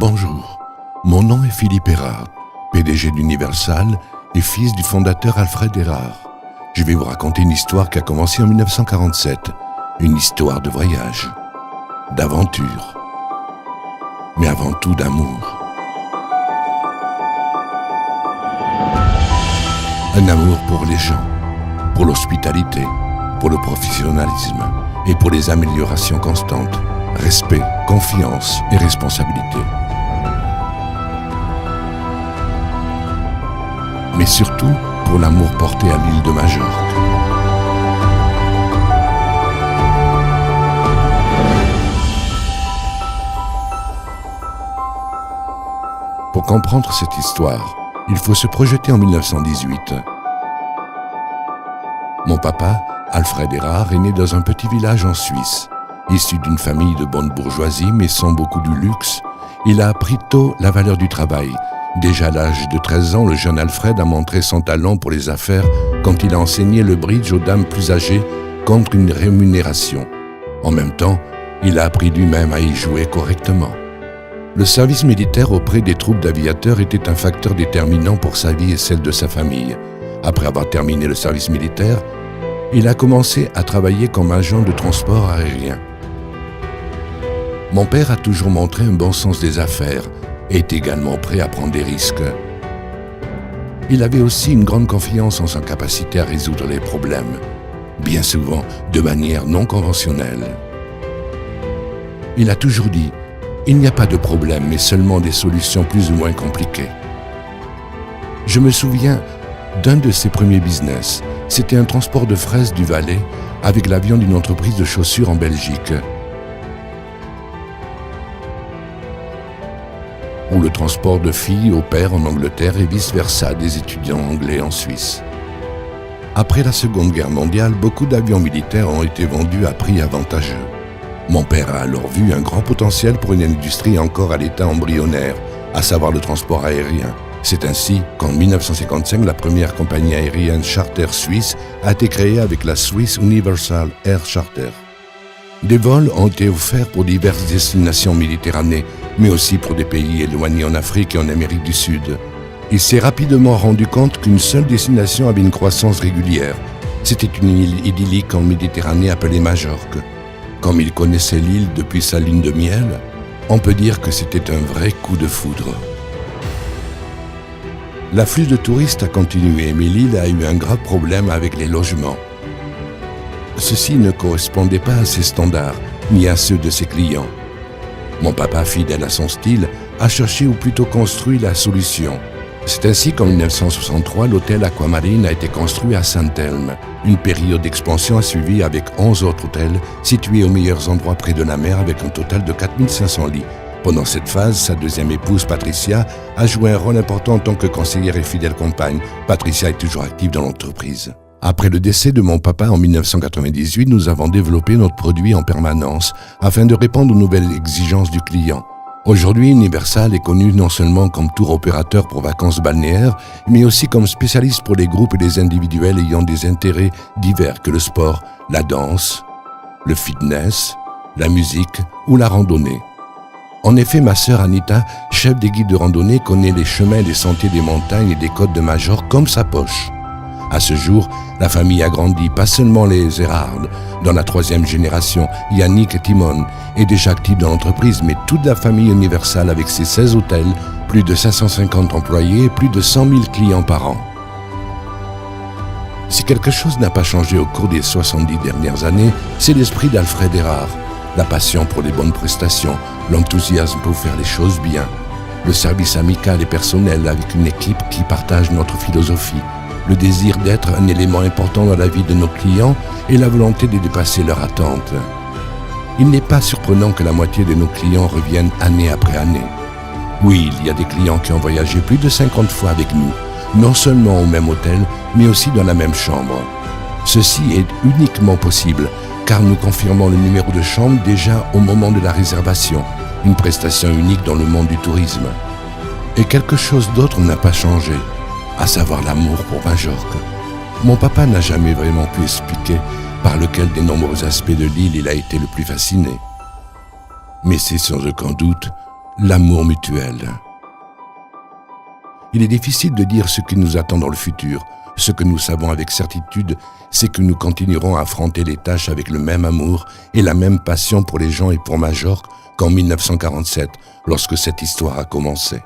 Bonjour, mon nom est Philippe Erard, PDG d'Universal et fils du fondateur Alfred Erard. Je vais vous raconter une histoire qui a commencé en 1947, une histoire de voyage, d'aventure, mais avant tout d'amour. Un amour pour les gens, pour l'hospitalité, pour le professionnalisme et pour les améliorations constantes, respect, confiance et responsabilité. Mais surtout pour l'amour porté à l'île de Majorque. Pour comprendre cette histoire, il faut se projeter en 1918. Mon papa, Alfred Erard, est né dans un petit village en Suisse. Issu d'une famille de bonne bourgeoisie mais sans beaucoup de luxe, il a appris tôt la valeur du travail. Déjà à l'âge de 13 ans, le jeune Alfred a montré son talent pour les affaires quand il a enseigné le bridge aux dames plus âgées contre une rémunération. En même temps, il a appris lui-même à y jouer correctement. Le service militaire auprès des troupes d'aviateurs était un facteur déterminant pour sa vie et celle de sa famille. Après avoir terminé le service militaire, il a commencé à travailler comme agent de transport aérien. Mon père a toujours montré un bon sens des affaires et est également prêt à prendre des risques. Il avait aussi une grande confiance en sa capacité à résoudre les problèmes, bien souvent de manière non conventionnelle. Il a toujours dit « Il n'y a pas de problème, mais seulement des solutions plus ou moins compliquées ». Je me souviens d'un de ses premiers business. C'était un transport de fraises du Valais avec l'avion d'une entreprise de chaussures en Belgique, ou le transport de filles au père en Angleterre et vice-versa des étudiants anglais en Suisse. Après la Seconde Guerre mondiale, beaucoup d'avions militaires ont été vendus à prix avantageux. Mon père a alors vu un grand potentiel pour une industrie encore à l'état embryonnaire, à savoir le transport aérien. C'est ainsi qu'en 1955, la première compagnie aérienne charter suisse a été créée avec la Swiss Universal Air Charter. Des vols ont été offerts pour diverses destinations méditerranéennes, mais aussi pour des pays éloignés en Afrique et en Amérique du Sud. Il s'est rapidement rendu compte qu'une seule destination avait une croissance régulière. C'était une île idyllique en Méditerranée appelée Majorque. Comme il connaissait l'île depuis sa lune de miel, on peut dire que c'était un vrai coup de foudre. L'afflux de touristes a continué, mais l'île a eu un grave problème avec les logements. Ceux-ci ne correspondaient pas à ses standards, ni à ceux de ses clients. Mon papa, fidèle à son style, a cherché ou plutôt construit la solution. C'est ainsi qu'en 1963, l'hôtel Aquamarine a été construit à Saint-Elme. Une période d'expansion a suivi avec 11 autres hôtels situés aux meilleurs endroits près de la mer avec un total de 4500 lits. Pendant cette phase, sa deuxième épouse, Patricia, a joué un rôle important en tant que conseillère et fidèle compagne. Patricia est toujours active dans l'entreprise. Après le décès de mon papa en 1998, nous avons développé notre produit en permanence afin de répondre aux nouvelles exigences du client. Aujourd'hui, Universal est connu non seulement comme tour opérateur pour vacances balnéaires, mais aussi comme spécialiste pour les groupes et les individuels ayant des intérêts divers que le sport, la danse, le fitness, la musique ou la randonnée. En effet, ma sœur Anita, chef des guides de randonnée, connaît les chemins et les sentiers des montagnes et des côtes de Majorque comme sa poche. À ce jour, la famille a grandi, pas seulement les Erard. Dans la 3e génération, Yannick et Timon est déjà actif dans l'entreprise, mais toute la famille Universal avec ses 16 hôtels, plus de 550 employés et plus de 100 000 clients par an. Si quelque chose n'a pas changé au cours des 70 dernières années, c'est l'esprit d'Alfred Erard, la passion pour les bonnes prestations, l'enthousiasme pour faire les choses bien, le service amical et personnel avec une équipe qui partage notre philosophie, le désir d'être un élément important dans la vie de nos clients et la volonté de dépasser leurs attentes. Il n'est pas surprenant que la moitié de nos clients reviennent année après année. Oui, il y a des clients qui ont voyagé plus de 50 fois avec nous, non seulement au même hôtel, mais aussi dans la même chambre. Ceci est uniquement possible car nous confirmons le numéro de chambre déjà au moment de la réservation, une prestation unique dans le monde du tourisme. Et quelque chose d'autre n'a pas changé, à savoir l'amour pour Majorque. Mon papa n'a jamais vraiment pu expliquer par lequel des nombreux aspects de l'île il a été le plus fasciné. Mais c'est sans aucun doute l'amour mutuel. Il est difficile de dire ce qui nous attend dans le futur. Ce que nous savons avec certitude, c'est que nous continuerons à affronter les tâches avec le même amour et la même passion pour les gens et pour Majorque qu'en 1947, lorsque cette histoire a commencé.